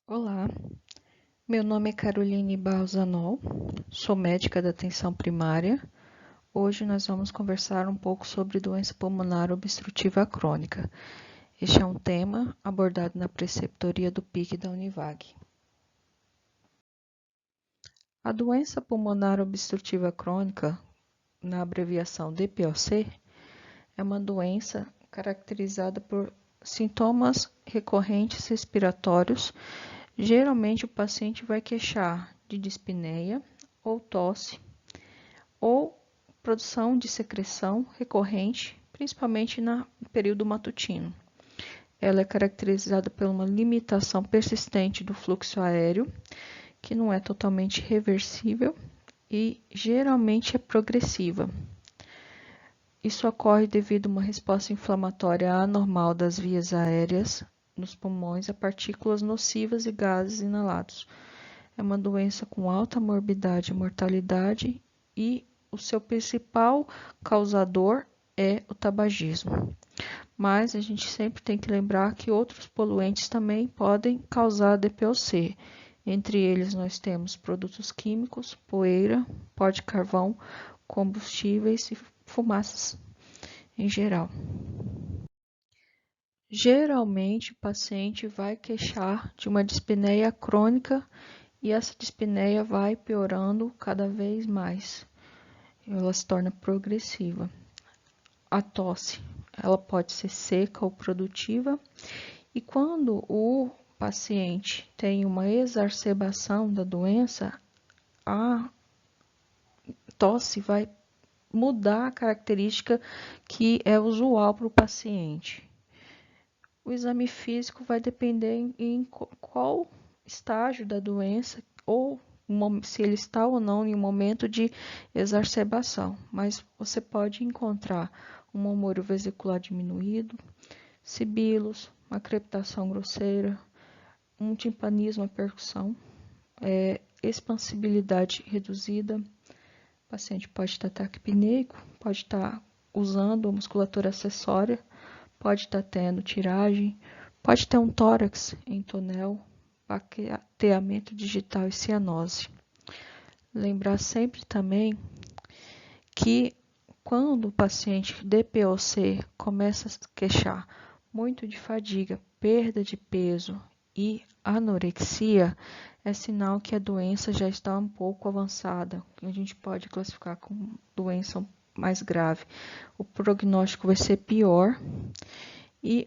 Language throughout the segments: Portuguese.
Olá, meu nome é Caroline Barros Anol, sou médica da atenção primária. Hoje nós vamos conversar um pouco sobre doença pulmonar obstrutiva crônica. Este é um tema abordado na preceptoria do PIC da Univag. A doença pulmonar obstrutiva crônica, na abreviação DPOC, é uma doença caracterizada por sintomas recorrentes respiratórios. Geralmente o paciente vai queixar de dispneia ou tosse ou produção de secreção recorrente, principalmente no período matutino. Ela é caracterizada por uma limitação persistente do fluxo aéreo, que não é totalmente reversível e geralmente é progressiva. Isso ocorre devido a uma resposta inflamatória anormal das vias aéreas nos pulmões a partículas nocivas e gases inalados. É uma doença com alta morbidade e mortalidade e o seu principal causador é o tabagismo. Mas a gente sempre tem que lembrar que outros poluentes também podem causar DPOC. Entre eles nós temos produtos químicos, poeira, pó de carvão, combustíveis e fumaças em geral. Geralmente o paciente vai queixar de uma dispneia crônica e essa dispneia vai piorando cada vez mais. Ela se torna progressiva. A tosse, ela pode ser seca ou produtiva, e quando o paciente tem uma exacerbação da doença, a tosse vai mudar a característica que é usual para o paciente. O exame físico vai depender em qual estágio da doença ou se ele está ou não em um momento de exacerbação, mas você pode encontrar um murmúrio vesicular diminuído, sibilos, uma crepitação grosseira, um timpanismo à percussão, expansibilidade reduzida. O paciente pode estar taquipneico, pode estar usando a musculatura acessória, pode estar tendo tiragem, pode ter um tórax em tonel, baqueamento digital e cianose. Lembrar sempre também que quando o paciente DPOC começa a queixar muito de fadiga, perda de peso e anorexia, é sinal que a doença já está um pouco avançada, que a gente pode classificar como doença mais grave. O prognóstico vai ser pior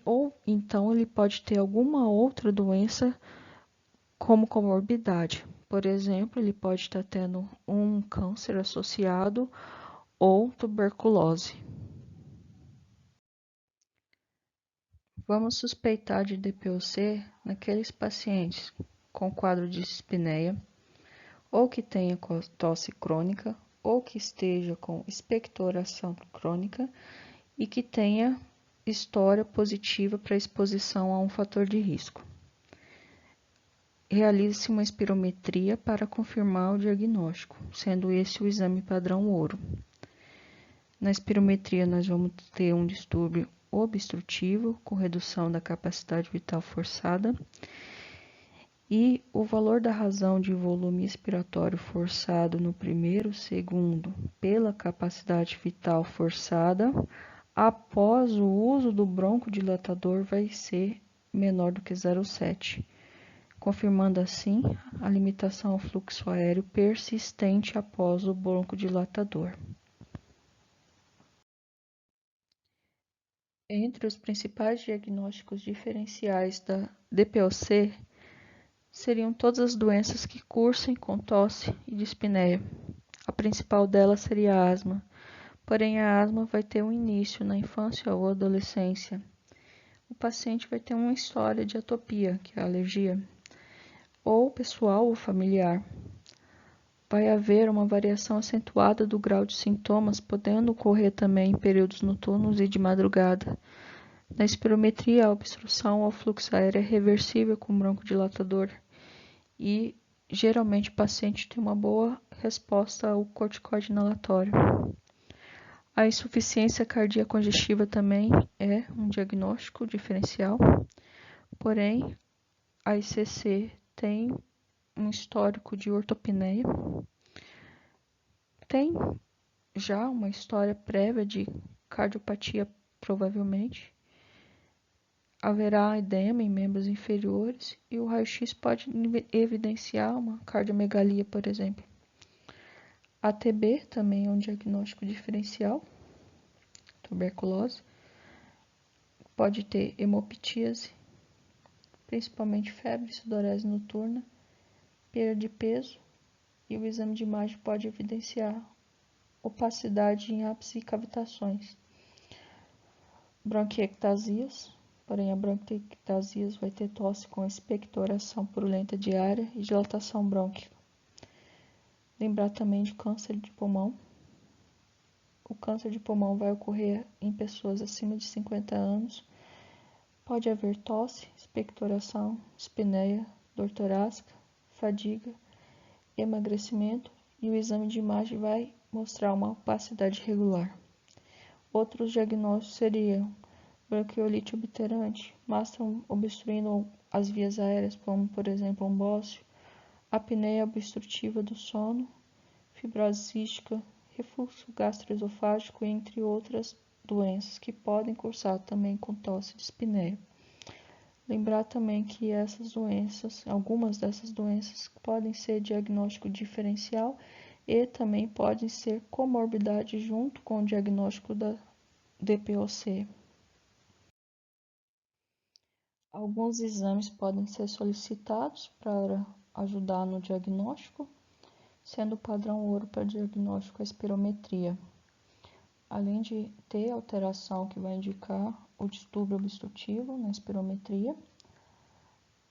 ou então ele pode ter alguma outra doença como comorbidade. Por exemplo, ele pode estar tendo um câncer associado ou tuberculose. Vamos suspeitar de DPOC naqueles pacientes com quadro de dispneia, ou que tenha tosse crônica, ou que esteja com expectoração crônica e que tenha história positiva para exposição a um fator de risco. Realize-se uma espirometria para confirmar o diagnóstico, sendo esse o exame padrão ouro. Na espirometria, nós vamos ter um distúrbio obstrutivo com redução da capacidade vital forçada e o valor da razão de volume expiratório forçado no primeiro segundo pela capacidade vital forçada após o uso do broncodilatador vai ser menor do que 0,7, confirmando assim a limitação ao fluxo aéreo persistente após o broncodilatador. Entre os principais diagnósticos diferenciais da DPOC seriam todas as doenças que cursem com tosse e dispneia. A principal delas seria a asma, porém a asma vai ter um início na infância ou adolescência. O paciente vai ter uma história de atopia, que é a alergia, ou pessoal ou familiar. Vai haver uma variação acentuada do grau de sintomas, podendo ocorrer também em períodos noturnos e de madrugada. Na espirometria, a obstrução ao fluxo aéreo é reversível com broncodilatador e geralmente o paciente tem uma boa resposta ao corticoide inalatório. A insuficiência cardíaca congestiva também é um diagnóstico diferencial, porém a ICC tem um histórico de ortopneia, tem já uma história prévia de cardiopatia, provavelmente, haverá edema em membros inferiores e o raio-x pode evidenciar uma cardiomegalia, por exemplo. A TB também é um diagnóstico diferencial, tuberculose. Pode ter hemoptíase, principalmente febre, sudorese noturna, perda de peso, e o exame de imagem pode evidenciar opacidade em ápice e cavitações. Bronquiectasias, porém a bronquiectasias vai ter tosse com expectoração purulenta diária e dilatação brônquica. Lembrar também de câncer de pulmão. O câncer de pulmão vai ocorrer em pessoas acima de 50 anos. Pode haver tosse, expectoração, espineia, dor torácica, fadiga, emagrecimento e o exame de imagem vai mostrar uma opacidade regular. Outros diagnósticos seriam bronquiolite obturante, massa obstruindo as vias aéreas, como por exemplo um bócio, apneia obstrutiva do sono, fibrose cística, refluxo gastroesofágico, entre outras doenças que podem cursar também com tosse de espineia. Lembrar também que algumas dessas doenças podem ser diagnóstico diferencial e também podem ser comorbidade junto com o diagnóstico da DPOC. Alguns exames podem ser solicitados para ajudar no diagnóstico, sendo o padrão ouro para diagnóstico a espirometria. Além de ter alteração que vai indicar o distúrbio obstrutivo na espirometria,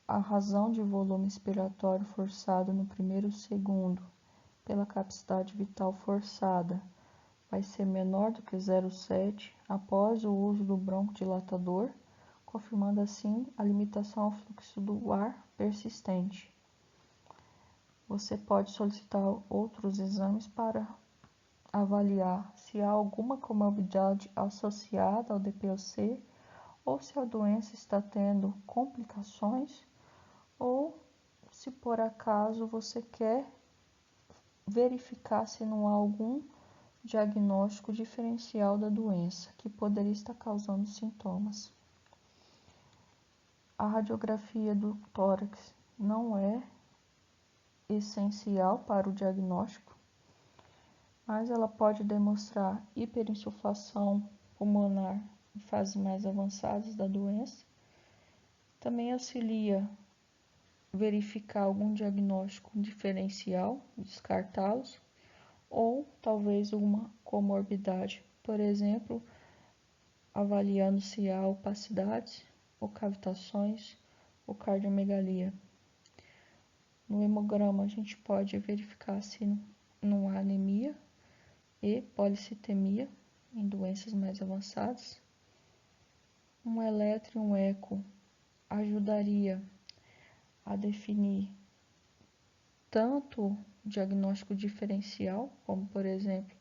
a razão de volume expiratório forçado no primeiro segundo pela capacidade vital forçada vai ser menor do que 0,7 após o uso do broncodilatador, confirmando assim a limitação ao fluxo do ar persistente. Você pode solicitar outros exames para avaliar se há alguma comorbidade associada ao DPOC ou se a doença está tendo complicações ou se por acaso você quer verificar se não há algum diagnóstico diferencial da doença que poderia estar causando sintomas. A radiografia do tórax não é essencial para o diagnóstico, mas ela pode demonstrar hiperinsuflação pulmonar em fases mais avançadas da doença. Também auxilia verificar algum diagnóstico diferencial, descartá-los, ou talvez uma comorbidade, por exemplo, avaliando se há opacidades, ou cavitações, ou cardiomegalia. No hemograma a gente pode verificar se não há anemia e policitemia em doenças mais avançadas. Um eletro e um eco ajudaria a definir tanto o diagnóstico diferencial, como por exemplo,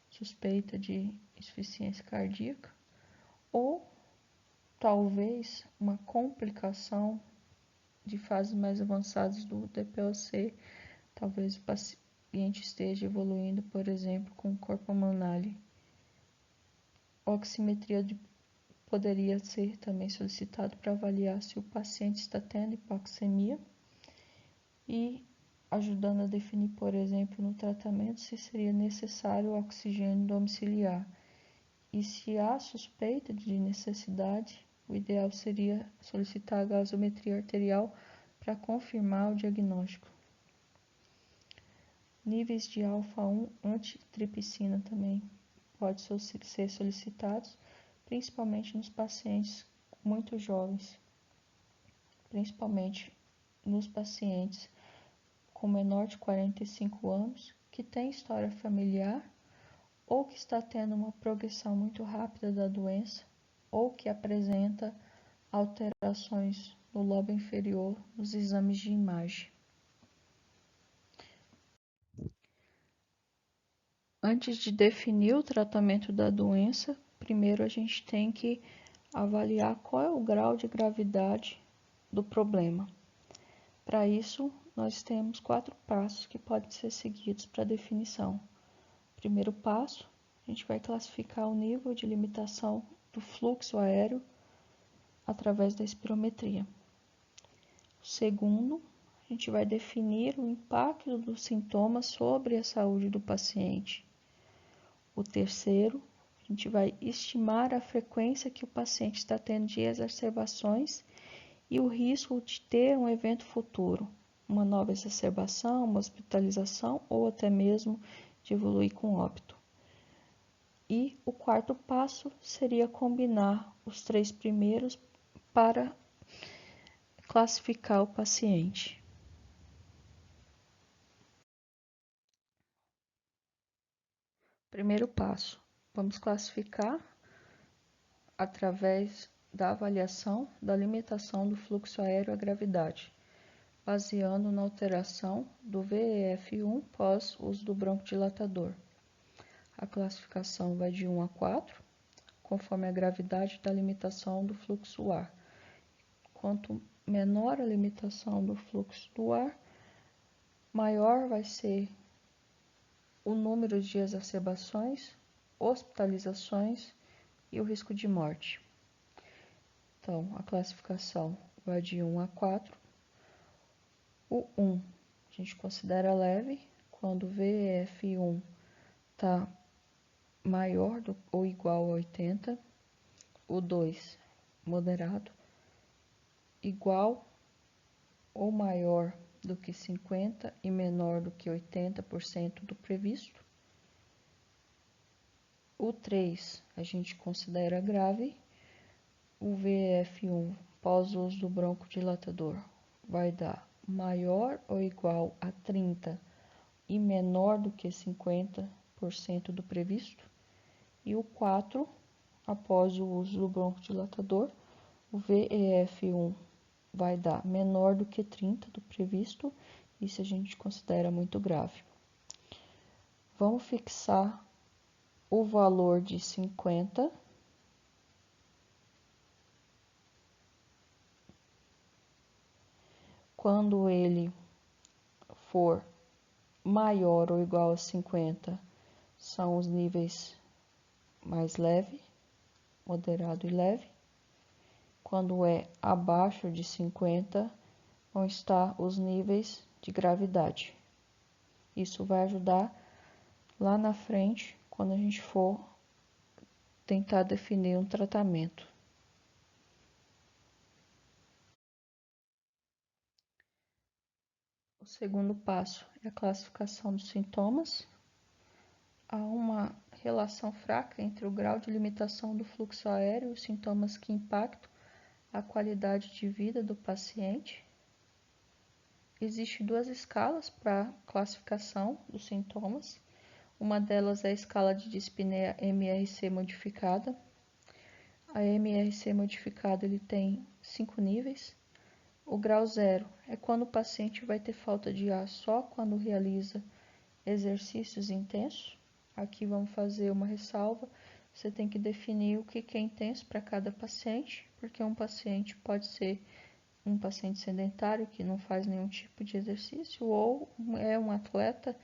suspeita de insuficiência cardíaca, ou talvez uma complicação de fases mais avançadas do DPOC, talvez o paciente esteja evoluindo, por exemplo, com corpo Manali. Oximetria poderia ser também solicitado para avaliar se o paciente está tendo hipoxemia e ajudando a definir, por exemplo, no tratamento se seria necessário o oxigênio domiciliar. E se há suspeita de necessidade, o ideal seria solicitar a gasometria arterial para confirmar o diagnóstico. Níveis de alfa-1 antitripsina também podem ser solicitados, principalmente nos pacientes muito jovens, principalmente nos pacientes com menor de 45 anos, que tem história familiar ou que está tendo uma progressão muito rápida da doença ou que apresenta alterações no lobo inferior nos exames de imagem. Antes de definir o tratamento da doença, primeiro a gente tem que avaliar qual é o grau de gravidade do problema. Para isso, nós temos 4 passos que podem ser seguidos para definição. Primeiro passo, a gente vai classificar o nível de limitação do fluxo aéreo através da espirometria. Segundo, a gente vai definir o impacto dos sintomas sobre a saúde do paciente. O terceiro, a gente vai estimar a frequência que o paciente está tendo de exacerbações e o risco de ter um evento futuro, uma nova exacerbação, uma hospitalização ou até mesmo de evoluir com óbito. E o quarto passo seria combinar os 3 primeiros para classificar o paciente. Primeiro passo, vamos classificar através da avaliação da limitação do fluxo aéreo à gravidade, baseando na alteração do VEF1 pós uso do broncodilatador. A classificação vai de 1 a 4, conforme a gravidade da limitação do fluxo do ar. Quanto menor a limitação do fluxo do ar, maior vai ser o número de exacerbações, hospitalizações e o risco de morte. Então, a classificação vai de 1 a 4. O 1 a gente considera leve quando o VEF1 está maior ou igual a 80. O 2, moderado, igual ou maior do que 50 e menor do que 80% do previsto. O 3 a gente considera grave. O VEF1 pós-uso do broncodilatador vai dar maior ou igual a 30 e menor do que 50% do previsto. E o 4, após o uso do broncodilatador, o VEF1 vai dar menor do que 30 do previsto, isso a gente considera muito grave. Vamos fixar o valor de 50 quando ele for maior ou igual a 50, são os níveis mais leve, moderado e leve. Quando é abaixo de 50, vão estar os níveis de gravidade. Isso vai ajudar lá na frente, quando a gente for tentar definir um tratamento. O segundo passo é a classificação dos sintomas. Há uma relação fraca entre o grau de limitação do fluxo aéreo e os sintomas que impactam a qualidade de vida do paciente. Existem 2 escalas para classificação dos sintomas. Uma delas é a escala de dispneia MRC modificada. A MRC modificada ele tem 5 níveis. O grau 0 é quando o paciente vai ter falta de ar só quando realiza exercícios intensos. Aqui vamos fazer uma ressalva. Você tem que definir o que é intenso para cada paciente, porque um paciente pode ser um paciente sedentário que não faz nenhum tipo de exercício ou é um atleta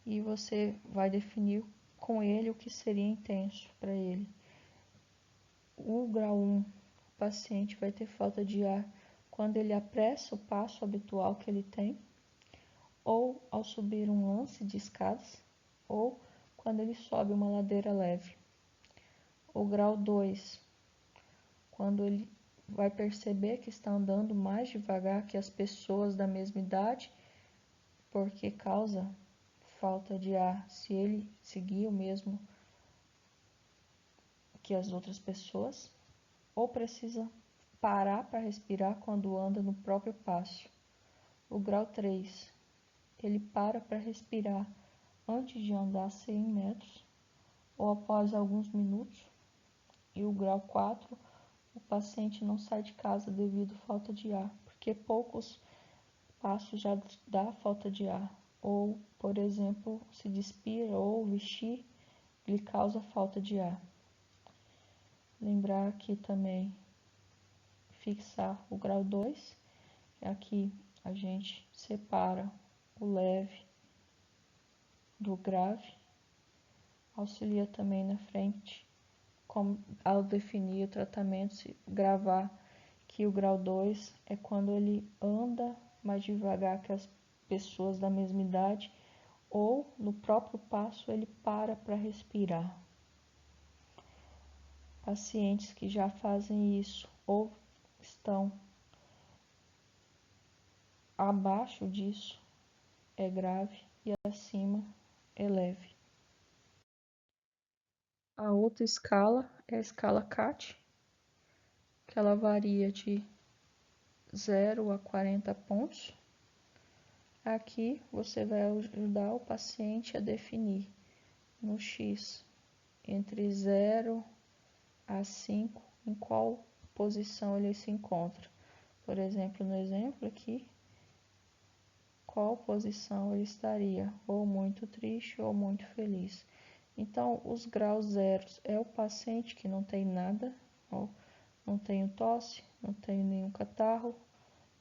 e você vai definir com ele o que seria intenso para ele. O grau 1, o paciente vai ter falta de ar quando ele apressa o passo habitual que ele tem, ou ao subir um lance de escadas, ou quando ele sobe uma ladeira leve. O grau 2, quando ele vai perceber que está andando mais devagar que as pessoas da mesma idade, porque causa falta de ar se ele seguir o mesmo que as outras pessoas, ou precisa parar para respirar quando anda no próprio passo. O grau 3, ele para respirar antes de andar 100 metros ou após alguns minutos. E o grau 4, o paciente não sai de casa devido à falta de ar, porque poucos passos já dá falta de ar. Ou, por exemplo, se despira ou vestir, lhe causa falta de ar. Lembrar aqui também, fixar o grau 2, aqui a gente separa o leve do grave, auxilia também na frente, ao definir o tratamento, se gravar que o grau 2 é quando ele anda mais devagar que as pessoas da mesma idade, ou no próprio passo ele para respirar. Pacientes que já fazem isso ou estão abaixo disso é grave e acima é leve. A outra escala é a escala CAT, que ela varia de 0 a 40 pontos. Aqui você vai ajudar o paciente a definir no X entre 0 a 5 em qual posição ele se encontra. Por exemplo, no exemplo aqui, qual posição ele estaria, ou muito triste ou muito feliz. Então, os graus zeros é o paciente que não tem nada, ou não tenho tosse, não tenho nenhum catarro,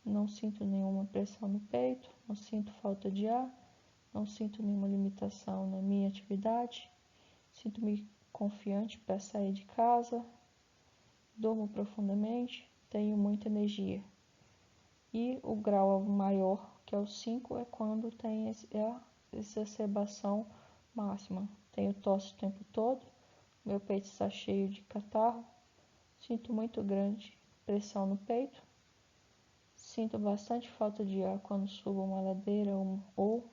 não sinto nenhuma pressão no peito, não sinto falta de ar, não sinto nenhuma limitação na minha atividade, sinto-me confiante para sair de casa, durmo profundamente, tenho muita energia. E o grau maior, que é o 5, é quando tem a exacerbação máxima. Tenho tosse o tempo todo, meu peito está cheio de catarro, sinto muito grande pressão no peito, sinto bastante falta de ar quando subo uma ladeira ou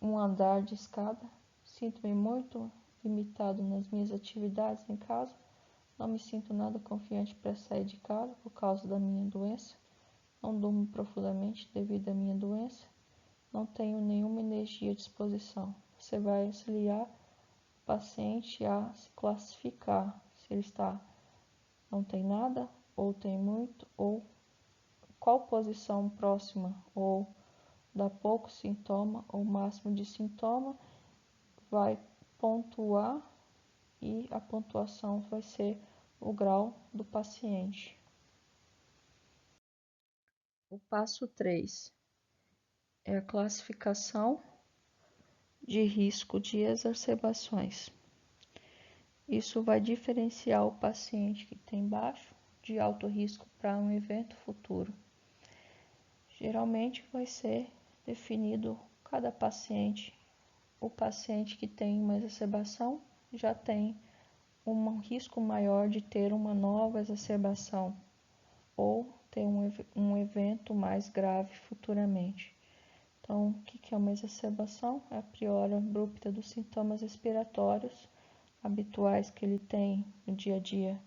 um andar de escada, sinto-me muito limitado nas minhas atividades em casa, não me sinto nada confiante para sair de casa por causa da minha doença, não durmo profundamente devido à minha doença, não tenho nenhuma energia à disposição. Você vai auxiliar o paciente a se classificar, se ele não tem nada, ou tem muito, ou qual posição próxima, ou dá pouco sintoma, ou máximo de sintoma, vai pontuar e a pontuação vai ser o grau do paciente. O passo 3 é a classificação de risco de exacerbações. Isso vai diferenciar o paciente que tem baixo de alto risco para um evento futuro. Geralmente vai ser definido cada paciente. O paciente que tem uma exacerbação já tem um risco maior de ter uma nova exacerbação ou ter um evento mais grave futuramente. Então, o que é uma exacerbação? É a piora abrupta dos sintomas respiratórios habituais que ele tem no dia a dia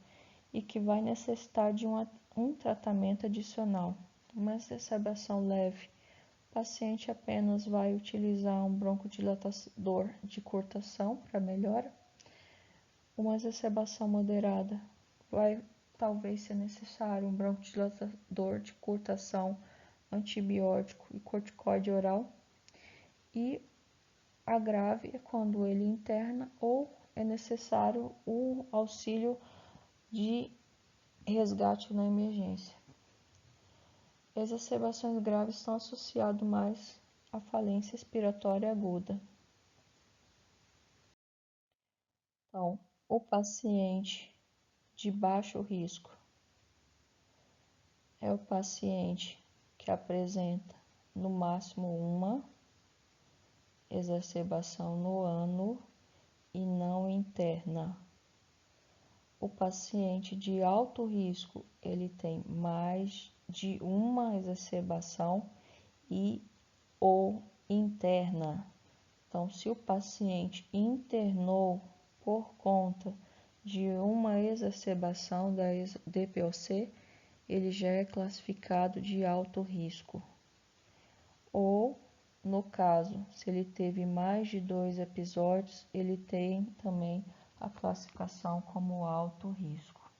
e que vai necessitar de um tratamento adicional. Uma exacerbação leve, o paciente apenas vai utilizar um broncodilatador de curtação para melhora. Uma exacerbação moderada, vai talvez ser necessário um broncodilatador de curtação, antibiótico e corticoide oral. E a grave é quando ele interna ou é necessário o auxílio de resgate na emergência. Exacerbações graves estão associadas mais à falência respiratória aguda. Então, o paciente de baixo risco é o paciente que apresenta no máximo uma exacerbação no ano e não interna. O paciente de alto risco, ele tem mais de uma exacerbação e ou interna. Então, se o paciente internou por conta de uma exacerbação da DPOC, ele já é classificado de alto risco. Ou, no caso, se ele teve mais de 2 episódios, ele tem também a classificação como alto risco.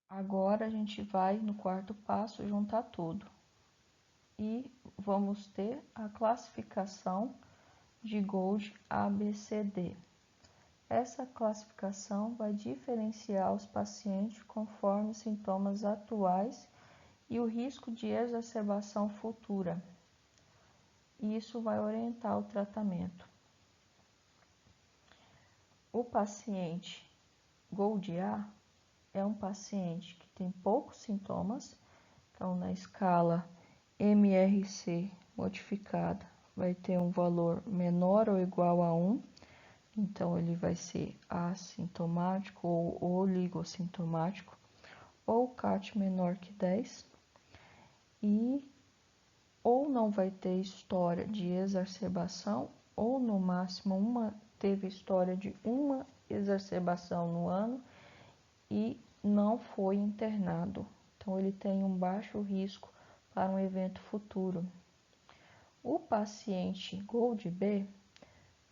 Agora a gente vai no quarto passo juntar tudo e vamos ter a classificação de Gold ABCD. Essa classificação vai diferenciar os pacientes conforme os sintomas atuais e o risco de exacerbação futura. E isso vai orientar o tratamento. O paciente Gold A é um paciente que tem poucos sintomas, então na escala MRC modificada vai ter um valor menor ou igual a 1, então ele vai ser assintomático ou oligossintomático, ou CAT menor que 10, e ou não vai ter história de exacerbação, ou no máximo teve história de uma exacerbação no ano e não foi internado. Então ele tem um baixo risco para um evento futuro. O paciente Gold B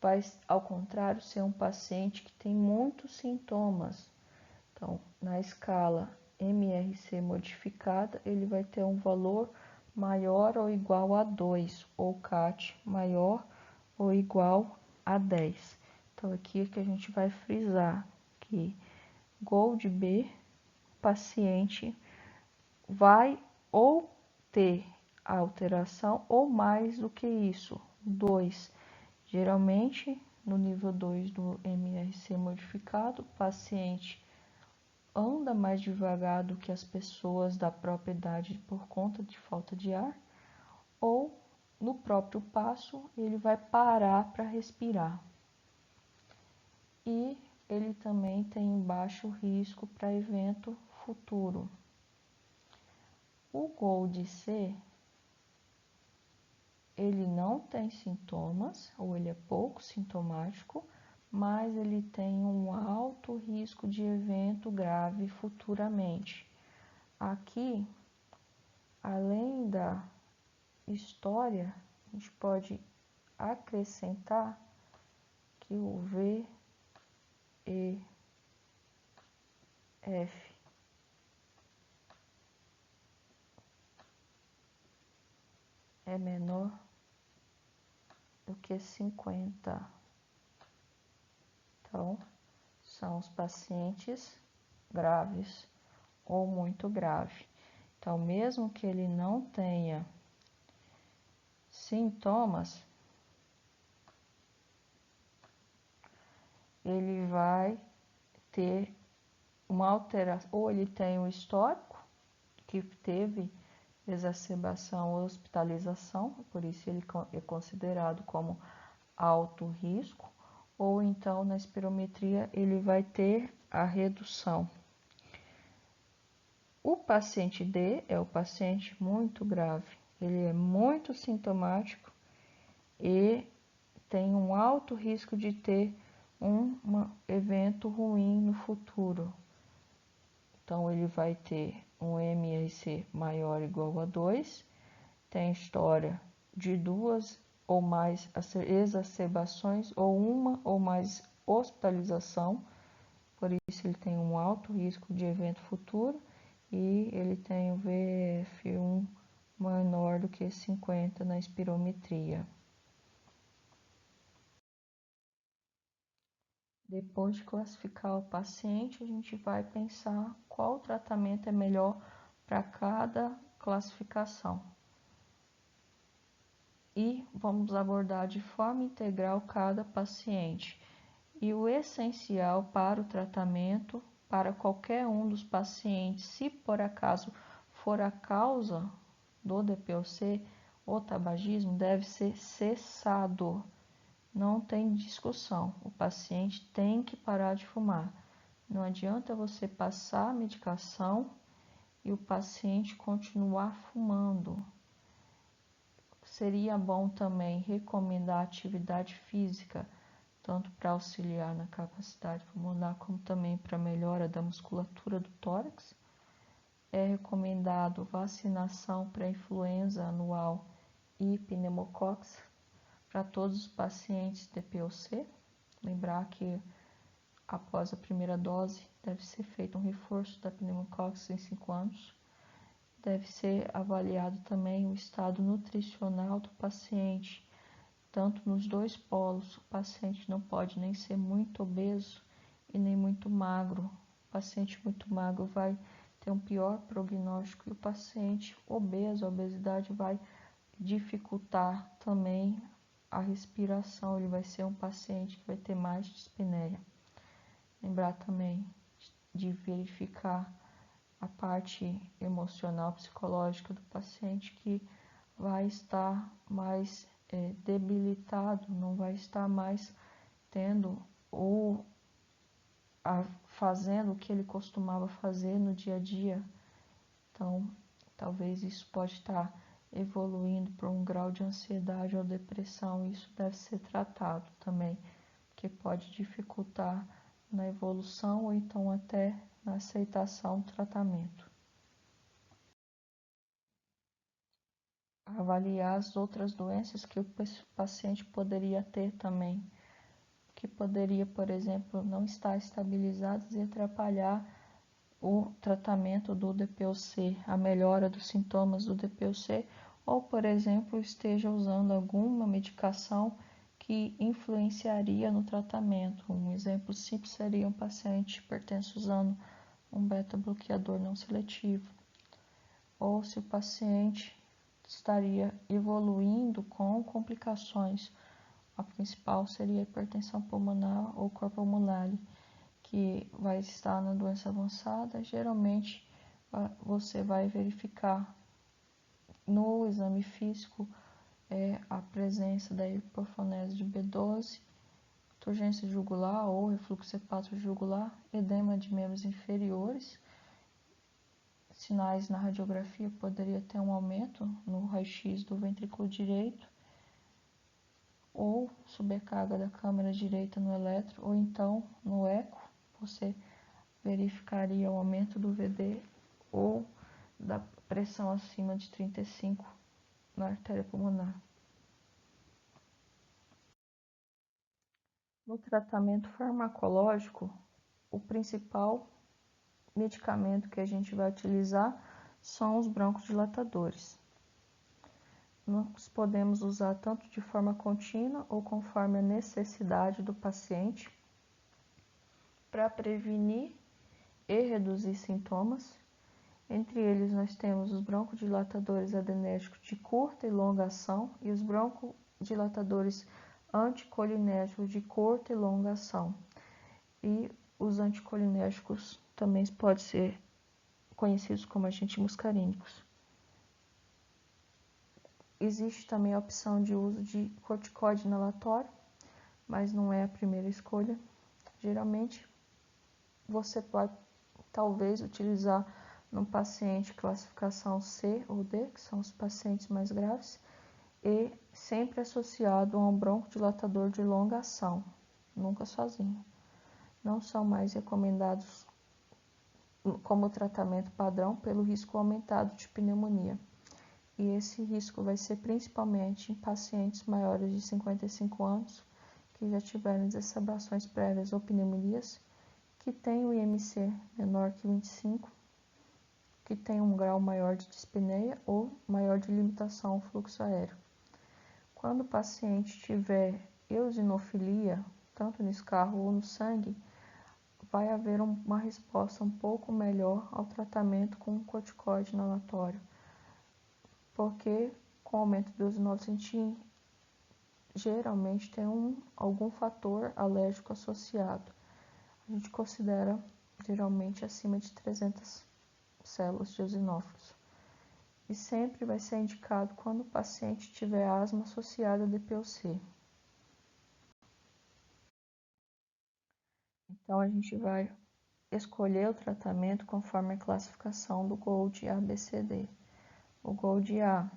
vai, ao contrário, ser um paciente que tem muitos sintomas. Então, na escala MRC modificada, ele vai ter um valor maior ou igual a 2, ou CAT maior ou igual a 10. Então, aqui é que a gente vai frisar que Gold B, paciente vai ou ter a alteração ou mais do que isso, 2. Geralmente, no nível 2 do MRC modificado, o paciente anda mais devagar do que as pessoas da própria idade por conta de falta de ar, ou no próprio passo ele vai parar para respirar. E ele também tem baixo risco para evento futuro. O Gold C, ele não tem sintomas, ou ele é pouco sintomático, mas ele tem um alto risco de evento grave futuramente. Aqui, além da história, a gente pode acrescentar que o VEF é menor do que 50. Então, são os pacientes graves ou muito grave. Então, mesmo que ele não tenha sintomas, ele vai ter uma alteração, ou ele tem um histórico que teve exacerbação ou hospitalização, por isso ele é considerado como alto risco, ou então na espirometria ele vai ter a redução. O paciente D é o paciente muito grave, ele é muito sintomático e tem um alto risco de ter um evento ruim no futuro. Então, ele vai ter um MRC maior ou igual a 2, tem história de 2 ou mais exacerbações ou uma ou mais hospitalização, por isso ele tem um alto risco de evento futuro e ele tem o VF1 menor do que 50 na espirometria. Depois de classificar o paciente, a gente vai pensar qual tratamento é melhor para cada classificação. E vamos abordar de forma integral cada paciente. E o essencial para o tratamento, para qualquer um dos pacientes, se por acaso for a causa do DPOC, o tabagismo deve ser cessado. Não tem discussão, o paciente tem que parar de fumar. Não adianta você passar a medicação e o paciente continuar fumando. Seria bom também recomendar atividade física, tanto para auxiliar na capacidade pulmonar, como também para melhora da musculatura do tórax. É recomendado vacinação para influenza anual e pneumococcus para todos os pacientes DPOC. Lembrar que após a primeira dose deve ser feito um reforço da pneumococcus em 5 anos. Deve ser avaliado também o estado nutricional do paciente, tanto nos dois polos. O paciente não pode nem ser muito obeso e nem muito magro. O paciente muito magro vai ter um pior prognóstico e o paciente obeso, a obesidade vai dificultar também a respiração. Ele vai ser um paciente que vai ter mais dispneia. Lembrar também de verificar a parte emocional, psicológica do paciente, que vai estar mais debilitado, não vai estar mais tendo ou fazendo o que ele costumava fazer no dia a dia. Então, talvez isso pode estar evoluindo para um grau de ansiedade ou depressão. Isso deve ser tratado também, porque pode dificultar na evolução ou então até na aceitação do tratamento. Avaliar as outras doenças que o paciente poderia ter também, que poderia, por exemplo, não estar estabilizadas e atrapalhar o tratamento do DPOC, a melhora dos sintomas do DPOC, ou, por exemplo, esteja usando alguma medicação que influenciaria no tratamento. Um exemplo simples seria um paciente hipertenso usando um beta-bloqueador não seletivo, ou se o paciente estaria evoluindo com complicações. A principal seria a hipertensão pulmonar ou cor mole, que vai estar na doença avançada. Geralmente você vai verificar no exame físico a presença da hipofonese de B12, turgência jugular ou refluxo hepático jugular, edema de membros inferiores. Sinais na radiografia poderia ter um aumento no raio-x do ventrículo direito, ou sobrecarga da câmara direita no eletro, ou então no eco, você verificaria o aumento do VD ou da pressão acima de 35 na artéria pulmonar. No tratamento farmacológico, o principal medicamento que a gente vai utilizar são os broncodilatadores. Nós podemos usar tanto de forma contínua ou conforme a necessidade do paciente para prevenir e reduzir sintomas. Entre eles nós temos os broncodilatadores adrenérgicos de curta e longa ação e os broncodilatadores anticolinérgicos de curta e longa ação. E os anticolinérgicos também podem ser conhecidos como agentes muscarínicos. Existe também a opção de uso de corticoide inalatório, mas não é a primeira escolha. Geralmente, você vai talvez utilizar num paciente classificação C ou D, que são os pacientes mais graves, e sempre associado a um broncodilatador de longa ação, nunca sozinho. Não são mais recomendados como tratamento padrão pelo risco aumentado de pneumonia. E esse risco vai ser principalmente em pacientes maiores de 55 anos, que já tiveram exacerbações prévias ou pneumonias, que têm o IMC menor que 25, que tem um grau maior de dispneia ou maior de limitação ao fluxo aéreo. Quando o paciente tiver eosinofilia, tanto no escarro ou no sangue, vai haver uma resposta um pouco melhor ao tratamento com um corticoide inalatório, porque com o aumento do eosinofilia geralmente tem algum fator alérgico associado. A gente considera geralmente acima de 300 células de eosinófilos. E sempre vai ser indicado quando o paciente tiver asma associada a DPOC. Então, a gente vai escolher o tratamento conforme a classificação do GOLD ABCD. O GOLD A,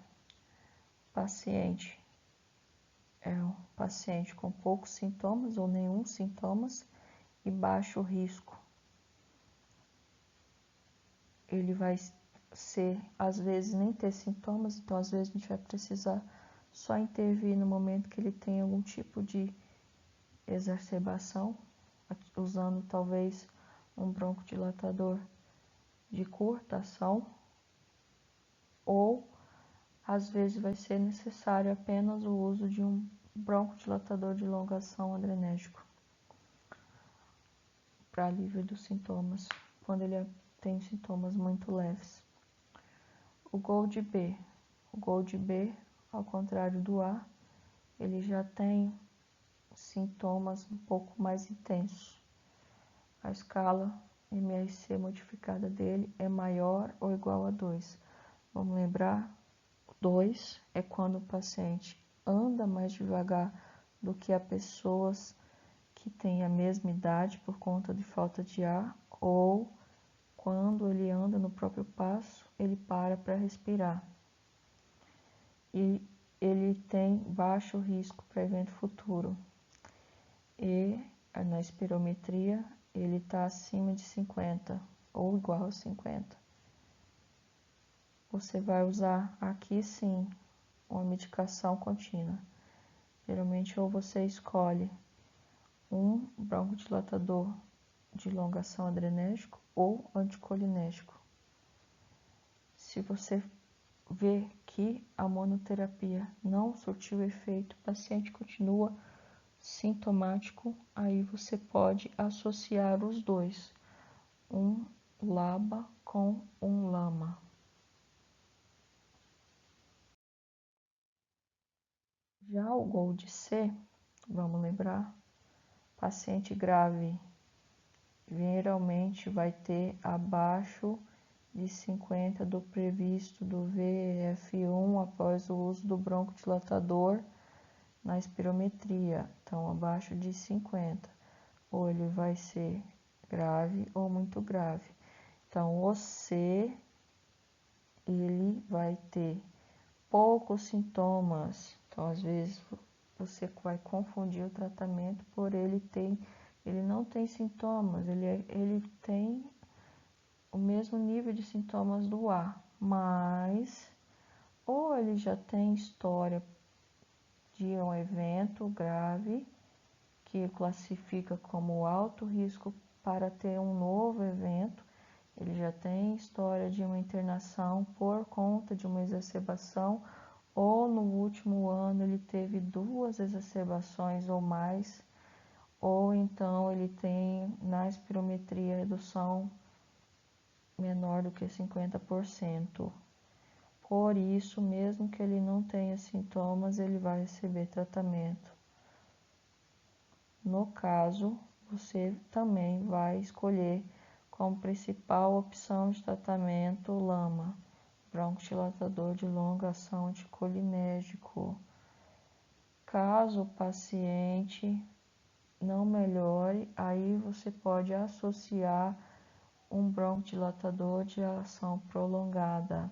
paciente, é um paciente com poucos sintomas ou nenhum sintomas e baixo risco. Ele vai ser, às vezes, nem ter sintomas, então às vezes a gente vai precisar só intervir no momento que ele tem algum tipo de exacerbação, usando talvez um broncodilatador de curta ação, ou às vezes vai ser necessário apenas o uso de um broncodilatador de longa ação adrenérgico para alívio dos sintomas, quando ele tem sintomas muito leves. O Gold B. O Gold B, ao contrário do A, ele já tem sintomas um pouco mais intensos. A escala MRC modificada dele é maior ou igual a 2. Vamos lembrar, 2 é quando o paciente anda mais devagar do que as pessoas que têm a mesma idade por conta de falta de ar, ou quando ele anda no próprio passo, ele para respirar. E ele tem baixo risco para evento futuro. E na espirometria ele está acima de 50 ou igual a 50. Você vai usar aqui sim uma medicação contínua. Geralmente ou você escolhe um broncodilatador de longa ação adrenérgico ou anticolinérgico. Se você vê que a monoterapia não surtiu efeito, o paciente continua sintomático, aí você pode associar os dois, um LABA com um LAMA. Já o Gold C, vamos lembrar, paciente grave geralmente vai ter abaixo de 50 do previsto do VF1 após o uso do broncodilatador na espirometria, então abaixo de 50, ou ele vai ser grave ou muito grave. Então o C, ele vai ter poucos sintomas, então às vezes você vai confundir o tratamento por ele não tem sintomas, ele tem o mesmo nível de sintomas do A, mas ou ele já tem história de um evento grave que classifica como alto risco para ter um novo evento, ele já tem história de uma internação por conta de uma exacerbação, ou no último ano ele teve 2 exacerbações ou mais, ou então ele tem na espirometria redução menor do que 50%. Por isso, mesmo que ele não tenha sintomas, ele vai receber tratamento. No caso, você também vai escolher como principal opção de tratamento o LAMA, broncodilatador de longa ação anticolinérgico. Caso o paciente não melhore, aí você pode associar um broncodilatador de ação prolongada.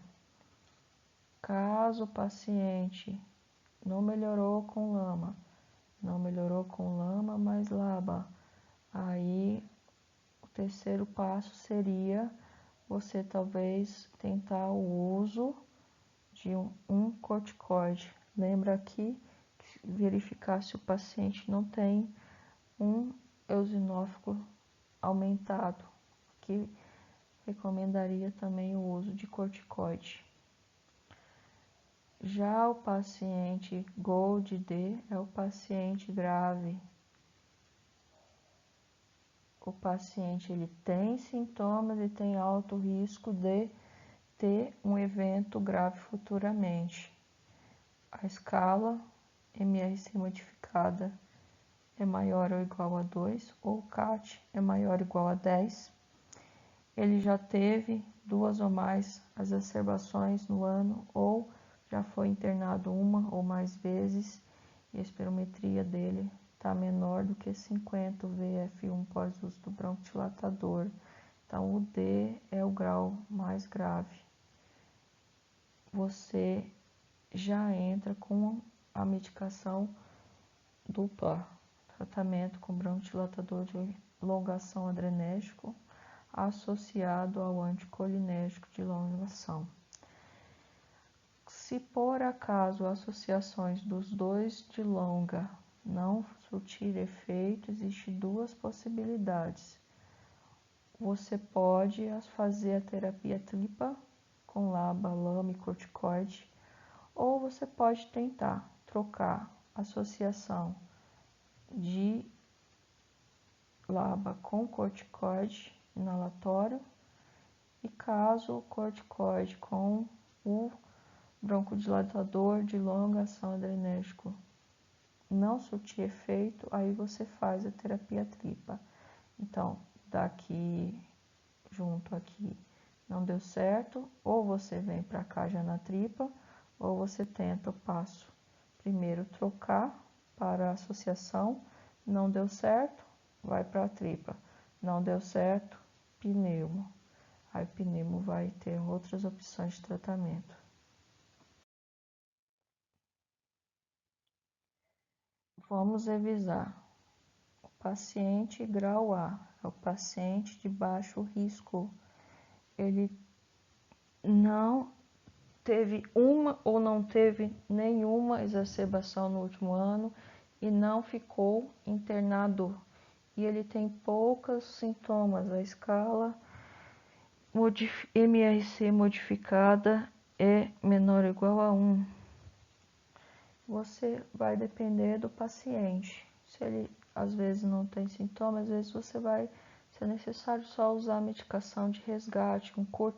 Caso o paciente não melhorou com LAMA, mas LABA, aí o terceiro passo seria você talvez tentar o uso de um corticoide. Lembra aqui verificar se o paciente não tem um eosinófilo aumentado, que recomendaria também o uso de corticoide. Já o paciente Gold D é o paciente grave. O paciente ele tem sintomas e tem alto risco de ter um evento grave futuramente. A escala MRC modificada é maior ou igual a 2, ou CAT é maior ou igual a 10. Ele já teve 2 ou mais exacerbações no ano, ou já foi internado 1 ou mais vezes, e a espirometria dele está menor do que 50 VF1 pós-uso do broncodilatador. Então, o D é o grau mais grave. Você já entra com a medicação dupla, tratamento com broncodilatador de longa ação adrenérgico associado ao anticolinérgico de longa ação. Se por acaso associações dos dois de longa não surtir efeito, existem 2 possibilidades. Você pode fazer a terapia tripla com LABA, LAMA e corticoide, ou você pode tentar trocar associação de LABA com corticoide inalatório, e caso o corticoide com o broncodilatador de longa ação adrenérgico não surtir efeito, aí você faz a terapia tripla. Então, daqui junto aqui não deu certo, ou você vem para cá já na tripla, ou você tenta o passo primeiro trocar para a associação, não deu certo, vai para a tripla, não deu certo, pneumo. Aí pneumo vai ter outras opções de tratamento. Vamos revisar. O paciente grau A é o paciente de baixo risco. Ele não teve uma ou não teve nenhuma exacerbação no último ano e não ficou internado. E ele tem poucos sintomas. A escala MRC modificada é menor ou igual a 1. Você vai depender do paciente. Se ele às vezes não tem sintomas, às vezes você vai ser necessário só usar a medicação de resgate,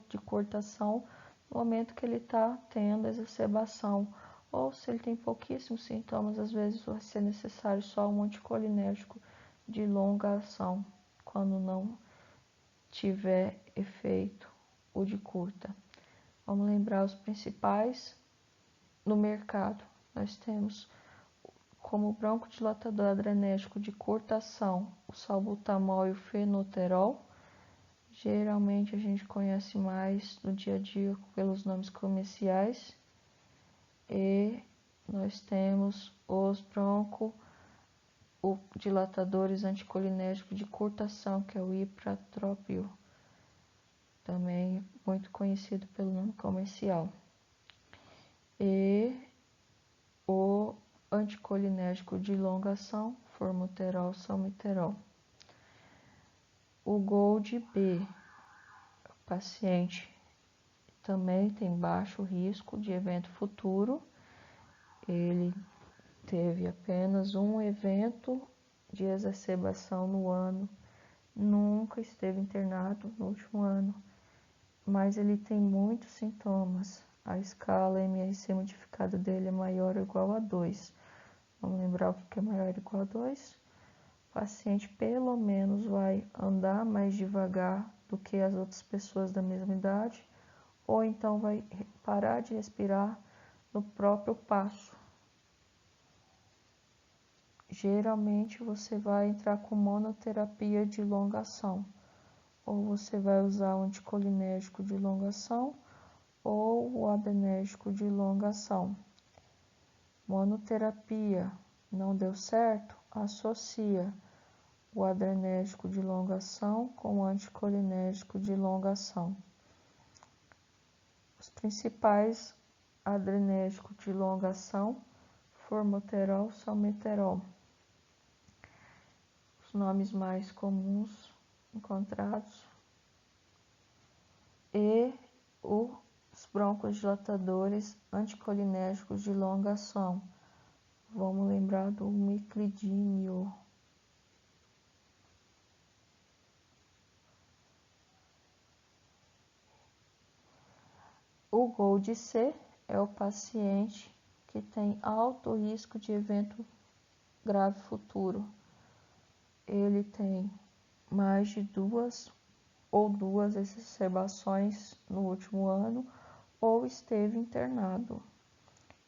de curtação, no momento que ele está tendo exacerbação. Ou se ele tem pouquíssimos sintomas, às vezes vai ser necessário só um anticolinérgico de longa ação, quando não tiver efeito o de curta. Vamos lembrar os principais no mercado. Nós temos como broncodilatador adrenérgico de curta ação o salbutamol e o fenoterol. Geralmente a gente conhece mais no dia a dia pelos nomes comerciais. E nós temos os broncodilatadores anticolinérgicos de curta ação, que é o ipratropil, também muito conhecido pelo nome comercial. E o anticolinérgico de longa ação, formoterol, salmeterol. O GOLD B, paciente também tem baixo risco de evento futuro. Ele teve apenas um evento de exacerbação no ano, nunca esteve internado no último ano, mas ele tem muitos sintomas. A escala MRC modificada dele é maior ou igual a 2. Vamos lembrar o que é maior ou igual a 2? O paciente pelo menos vai andar mais devagar do que as outras pessoas da mesma idade, ou então vai parar de respirar no próprio passo. Geralmente você vai entrar com monoterapia de longa ação, ou você vai usar o anticolinérgico de longa ação ou o adrenérgico de longa ação. Monoterapia não deu certo, associa o adrenérgico de longa ação com o anticolinérgico de longa ação. Os principais adrenérgicos de longa ação: formoterol, salmeterol. Os nomes mais comuns encontrados. E os broncodilatadores anticolinérgicos de longa ação. Vamos lembrar do miclidínio. O GOLD C é o paciente que tem alto risco de evento grave futuro. Ele tem mais de duas exacerbações no último ano ou esteve internado.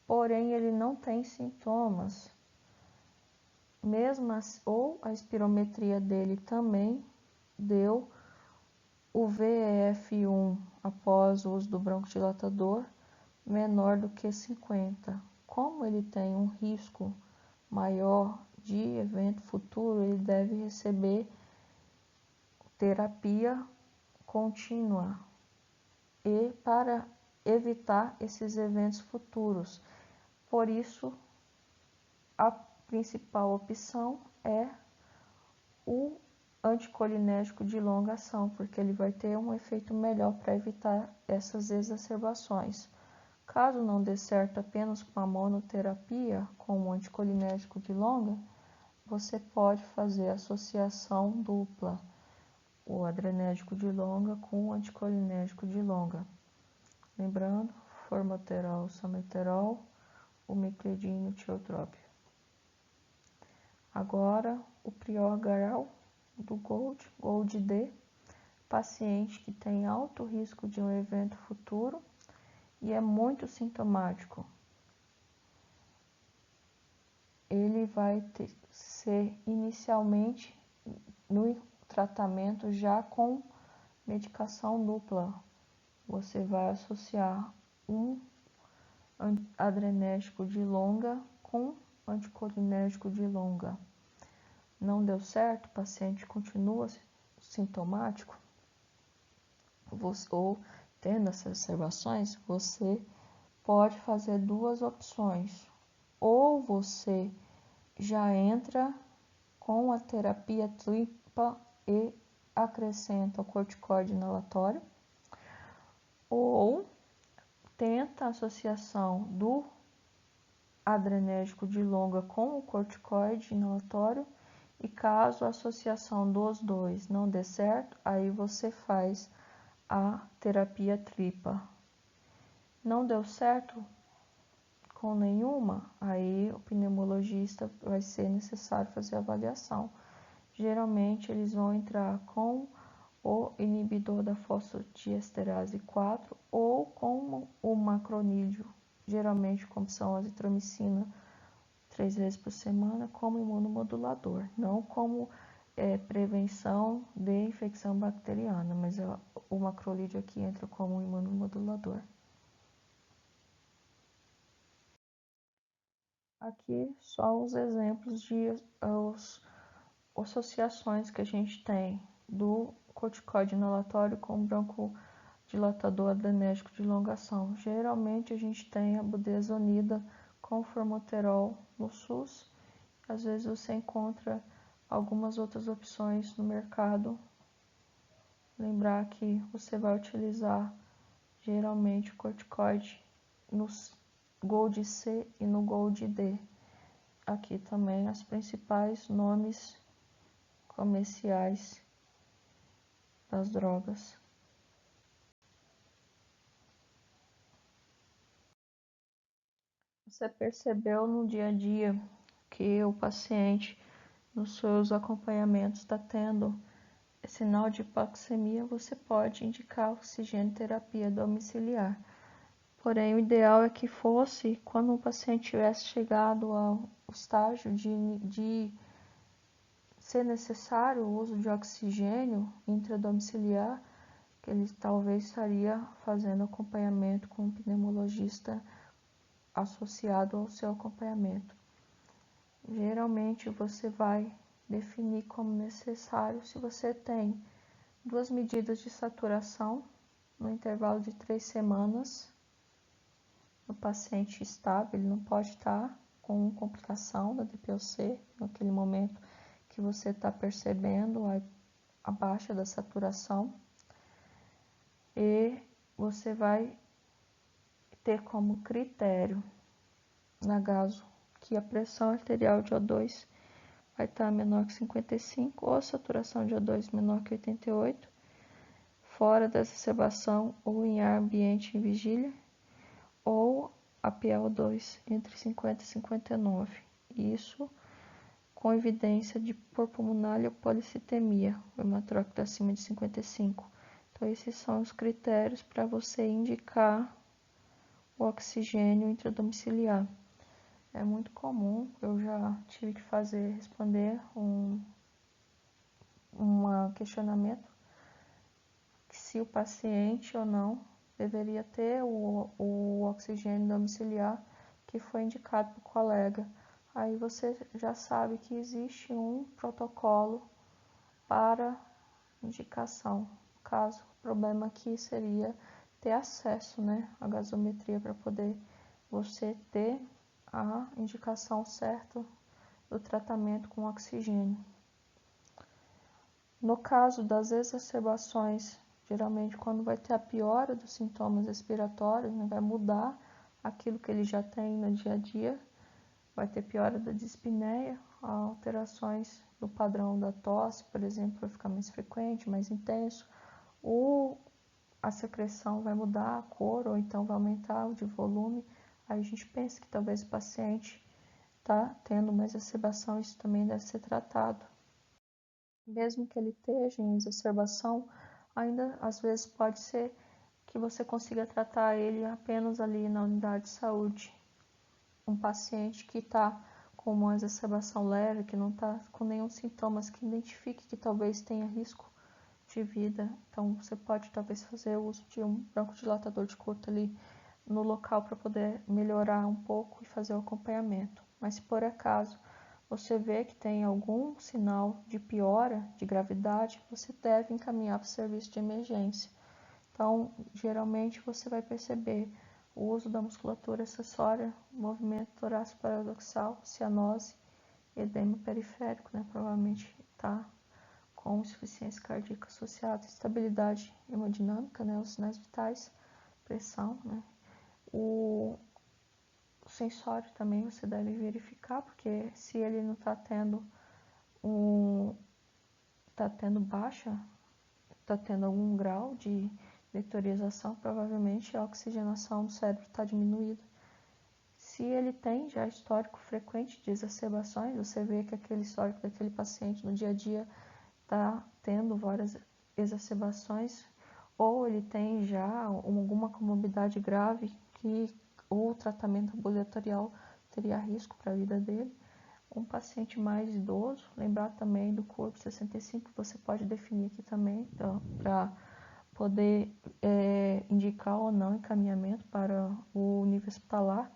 Porém, ele não tem sintomas. Mesmo assim, ou a espirometria dele também deu o VEF1 após o uso do broncodilatador menor do que 50. Como ele tem um risco maior de evento futuro, ele deve receber terapia contínua e para evitar esses eventos futuros. Por isso, a principal opção é o anticolinérgico de longa ação, porque ele vai ter um efeito melhor para evitar essas exacerbações. Caso não dê certo apenas com a monoterapia, com o anticolinérgico de longa, você pode fazer associação dupla, o adrenérgico de longa com o anticolinérgico de longa. Lembrando, formoterol, salmeterol, o miclidínio, tiotrópio. Agora, o Prior-Garal do Gold D, paciente que tem alto risco de um evento futuro e é muito sintomático. Ele vai ser inicialmente no tratamento já com medicação dupla. Você vai associar um adrenérgico de longa com anticolinérgico de longa. Não deu certo, o paciente continua sintomático, ou tendo essas observações, você pode fazer duas opções. Ou você já entra com a terapia tripla e acrescenta o corticoide inalatório, ou tenta a associação do adrenérgico de longa com o corticoide inalatório, e caso a associação dos dois não dê certo, aí você faz a terapia tripla. Não deu certo com nenhuma, aí o pneumologista vai ser necessário fazer a avaliação. Geralmente eles vão entrar com o inibidor da fosfodiesterase 4 ou com o macronídeo, geralmente com opção azitromicina 3 vezes por semana, como imunomodulador, não como prevenção de infecção bacteriana, mas o macrolídeo aqui entra como imunomodulador. Aqui só os exemplos de associações que a gente tem do corticoide inalatório com broncodilatador adrenérgico de elongação. Geralmente a gente tem a budesonida com formoterol no SUS. Às vezes você encontra algumas outras opções no mercado. Lembrar que você vai utilizar geralmente o corticoide no Gold C e no Gold D. Aqui também os principais nomes comerciais das drogas. Você percebeu no dia a dia que o paciente, nos seus acompanhamentos, está tendo sinal de hipoxemia, você pode indicar oxigênio terapia domiciliar. Porém, o ideal é que fosse quando o paciente tivesse chegado ao estágio de ser necessário o uso de oxigênio intradomiciliar, que ele talvez estaria fazendo acompanhamento com um pneumologista associado ao seu acompanhamento. Geralmente você vai definir como necessário se você tem 2 medidas de saturação no intervalo de 3 semanas no paciente estável, ele não pode estar com complicação da DPOC naquele momento que você está percebendo a baixa da saturação, e você vai ter como critério na gaso que a pressão arterial de O2 vai estar menor que 55 ou a saturação de O2 menor que 88, fora da exacerbação ou em ar ambiente em vigília, ou a PaO2 entre 50 e 59. Isso com evidência de pulmonar ou policitemia, o hematocrit acima de 55. Então, esses são os critérios para você indicar o oxigênio intradomiciliar. É muito comum, eu já tive que responder um questionamento se o paciente ou não deveria ter o oxigênio domiciliar que foi indicado para o colega. Aí você já sabe que existe um protocolo para indicação. No caso, o problema aqui seria ter acesso, à gasometria para poder você ter a indicação certa do tratamento com oxigênio. No caso das exacerbações, geralmente quando vai ter a piora dos sintomas respiratórios, vai mudar aquilo que ele já tem no dia a dia, vai ter piora da dispneia, alterações no padrão da tosse, por exemplo, vai ficar mais frequente, mais intenso, ou a secreção vai mudar a cor, ou então vai aumentar o de volume. Aí a gente pensa que talvez o paciente está tendo uma exacerbação, isso também deve ser tratado. Mesmo que ele esteja em exacerbação, ainda às vezes pode ser que você consiga tratar ele apenas ali na unidade de saúde. Um paciente que está com uma exacerbação leve, que não está com nenhum sintomas, que identifique que talvez tenha risco de vida. Então, você pode talvez fazer o uso de um broncodilatador de curta ali no local para poder melhorar um pouco e fazer o acompanhamento. Mas se por acaso você vê que tem algum sinal de piora, de gravidade, você deve encaminhar para o serviço de emergência. Então, geralmente você vai perceber o uso da musculatura acessória, movimento torácico paradoxal, cianose, edema periférico, né? Provavelmente está com insuficiência cardíaca associada, estabilidade hemodinâmica, né? Os sinais vitais, pressão, né? O sensório também você deve verificar, porque se ele não está tendo baixa, está tendo algum grau de deteriorização, provavelmente a oxigenação do cérebro está diminuída. Se ele tem já histórico frequente de exacerbações, você vê que aquele histórico daquele paciente no dia a dia está tendo várias exacerbações, ou ele tem já alguma comorbidade grave que o tratamento ambulatorial teria risco para a vida dele. Um paciente mais idoso, lembrar também do corpo 65, que você pode definir aqui também, para poder indicar ou não encaminhamento para o nível hospitalar.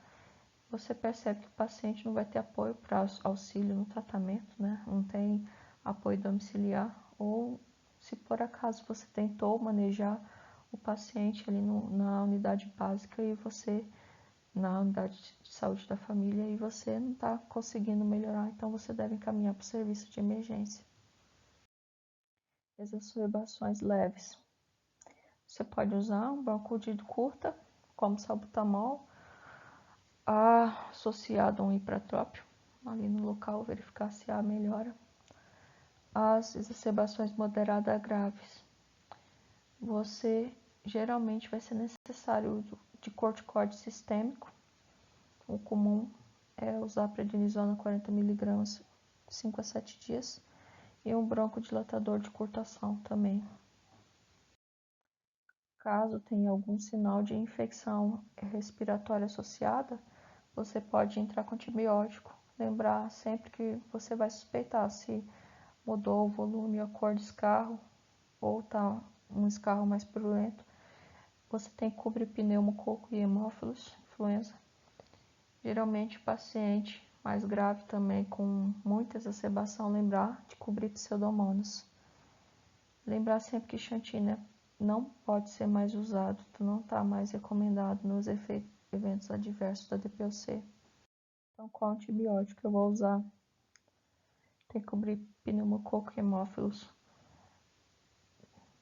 Você percebe que o paciente não vai ter apoio para auxílio no tratamento, né? Não tem apoio domiciliar, ou se por acaso você tentou manejar o paciente ali na unidade básica e você na unidade de saúde da família e você não está conseguindo melhorar, então você deve encaminhar para o serviço de emergência. Exacerbações leves. Você pode usar um broncodílito curta, como salbutamol, associado a um hipratrópio, ali no local, verificar se há melhora. As exacerbações moderadas a graves. Você geralmente vai ser necessário o uso de corticoide sistêmico. O comum é usar prednisona 40 mg 5 a 7 dias e um broncodilatador de curta ação também. Caso tenha algum sinal de infecção respiratória associada, você pode entrar com antibiótico. Lembrar sempre que você vai suspeitar se mudou o volume, a cor do escarro ou está um escarro mais purulento. Você tem que cobrir pneumococo e hemófilos, influenza. Geralmente o paciente mais grave também com muita exacerbação, lembrar de cobrir pseudomonas. Lembrar sempre que xantina não pode ser mais usado, não está mais recomendado nos eventos adversos da DPOC. Então, qual antibiótico eu vou usar? Tem que cobrir pneumococo e hemófilos.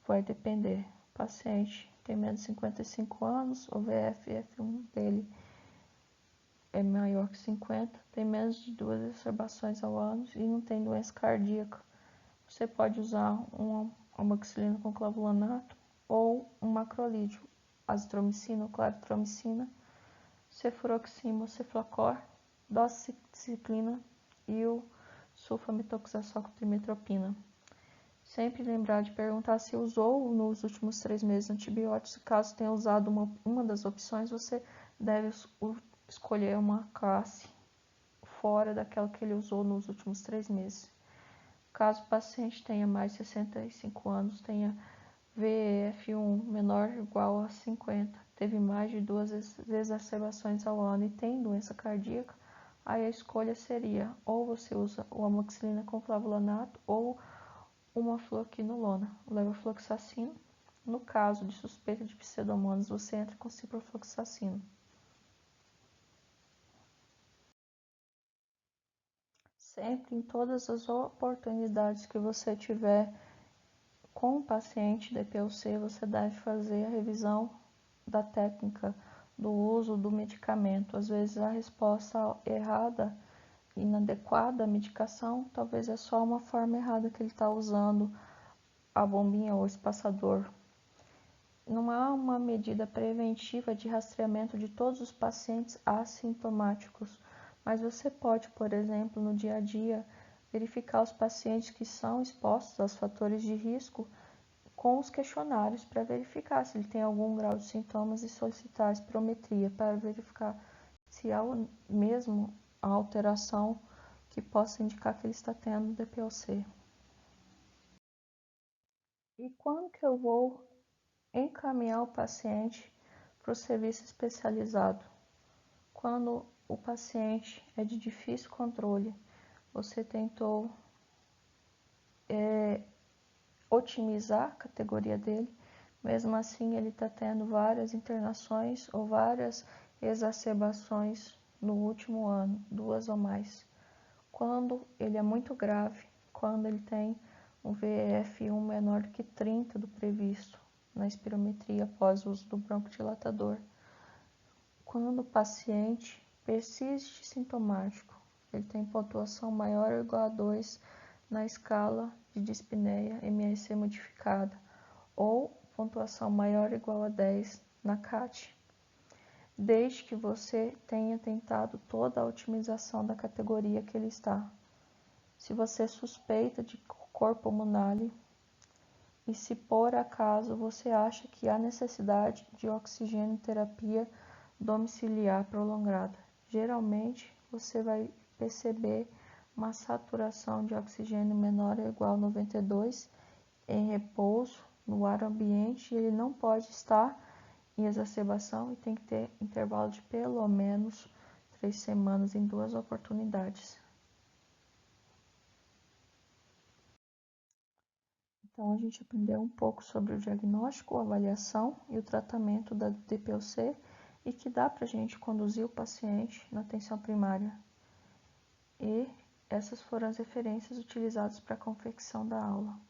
Vai depender. O paciente tem menos de 55 anos, o VF-F1 dele é maior que 50, tem menos de 2 exacerbações ao ano e não tem doença cardíaca. Você pode usar uma amoxicilina com clavulanato ou um macrolídeo, azitromicina ou claritromicina, cefuroxima ou ceflacor, doxiciclina e o sulfametoxazol com trimetropina. Sempre lembrar de perguntar se usou nos últimos 3 meses antibióticos. Caso tenha usado uma das opções, você deve escolher uma classe fora daquela que ele usou nos últimos 3 meses. Caso o paciente tenha mais de 65 anos, tenha VEF1 menor ou igual a 50, teve mais de 2 exacerbações ao ano e tem doença cardíaca, aí a escolha seria ou você usa o amoxicilina com clavulanato ou uma fluoquinolona, levofloxacino. No caso de suspeita de pseudomonas, você entra com ciprofloxacino. Sempre, em todas as oportunidades que você tiver com o paciente DPOC, você deve fazer a revisão da técnica do uso do medicamento. Às vezes a resposta errada, inadequada à medicação, talvez é só uma forma errada que ele está usando a bombinha ou espaçador. Não há uma medida preventiva de rastreamento de todos os pacientes assintomáticos, mas você pode, por exemplo, no dia a dia, verificar os pacientes que são expostos aos fatores de risco com os questionários para verificar se ele tem algum grau de sintomas e solicitar a espirometria para verificar se há mesmo a alteração que possa indicar que ele está tendo DPOC. E quando que eu vou encaminhar o paciente para o serviço especializado? Quando o paciente é de difícil controle, você tentou otimizar a categoria dele, mesmo assim ele está tendo várias internações ou várias exacerbações no último ano, 2 ou mais. Quando ele é muito grave, quando ele tem um VEF1 menor do que 30 do previsto na espirometria após o uso do broncodilatador. Quando o paciente persiste sintomático, ele tem pontuação maior ou igual a 2 na escala de dispneia MRC modificada, ou pontuação maior ou igual a 10 na CAT, desde que você tenha tentado toda a otimização da categoria que ele está. Se você suspeita de cor pulmonar e se por acaso você acha que há necessidade de oxigênio terapia domiciliar prolongada, geralmente você vai perceber uma saturação de oxigênio menor ou igual a 92 em repouso no ar ambiente, e ele não pode estar em exacerbação e tem que ter intervalo de pelo menos 3 semanas em 2 oportunidades. Então, a gente aprendeu um pouco sobre o diagnóstico, a avaliação e o tratamento da DPOC e que dá para a gente conduzir o paciente na atenção primária. E essas foram as referências utilizadas para a confecção da aula.